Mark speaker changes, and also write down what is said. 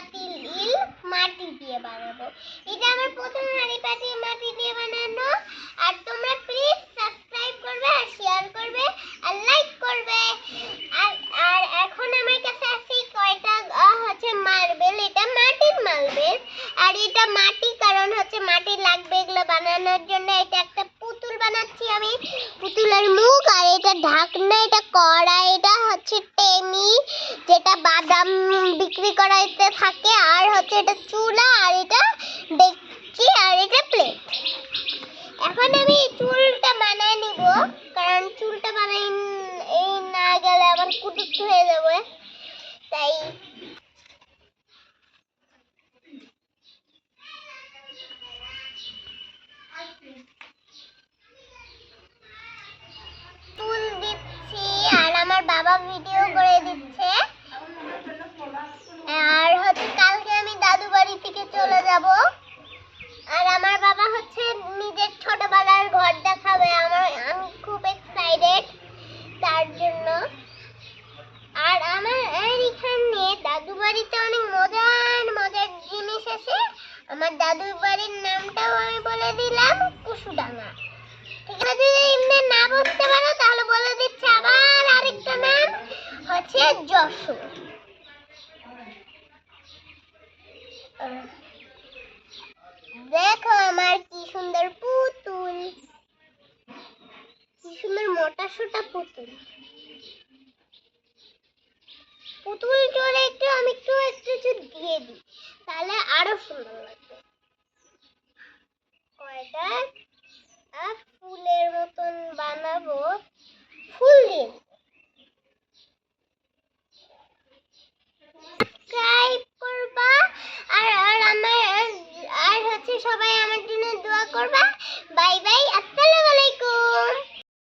Speaker 1: পাতিল মাটি দিয়ে বানাবো। এটা আমার প্রথম হাঁড়ি পাতিল মাটি দিয়ে বানানো। আর তোমরা প্লিজ সাবস্ক্রাইব করবে আর শেয়ার করবে আর লাইক করবে। আর এখন আমার কাছে আছে কয়টা হচ্ছে মার্বেল। এটা মাটির মার্বেল আর এটা মাটি, কারণ হচ্ছে মাটি লাগবে এগুলো বানানোর জন্য। এটা একটা পুতুল বানাচ্ছি আমি, পুতুলের মুখ। আর এটা ঢাকনা, এটা কড়া, এটা হচ্ছে টেমি যেটা বাদাম বিক্রি করাইতে থাকে। আর হচ্ছে এটা চুলা, আর এটা ডেকচি, আর এটা প্লেট। এখন আমি চুলটা বানাই নিব, কারণ চুলটা বানাই না গেলে আবার কুটুট হয়ে যাবে। তাই চুল দিচ্ছি আর আমার বাবা ভিডিও করে দিচ্ছে। আর হচ্ছে কালকে আমি দাদু বাড়ি থেকে চলে যাব। আর আমার বাবা হচ্ছে নিজের ছোটবেলার ঘর দেখাবে। আমি খুব এক্সাইটেড তার জন্য। আর আমার এখানে দাদু বাড়িতে অনেক মজার মজার জিনিস আছে। আমার দাদু বাড়ির নামটাও আমি বলে দিলাম, কুসুডাঙ্গা। ঠিক আছে, যদি এমনি না বলতে পারো তাহলে বলে দিচ্ছি আবার আরেকটা নাম হচ্ছে যশোর। দেখো আমার কি সুন্দর পুতুল, কি সুন্দর মোটা সোটা পুতুল। পুতুল চলে একটু আমি একটু দিয়ে দিই, তাহলে আরো সুন্দর লাগবে। কয়টা ফুলের মতন বানাবো, ফুল দিয়ে সাবস্ক্রাইব করবা। আর হচ্ছে সবাই আমার জন্য দোয়া করবা। বাই বাই, আসসালাম।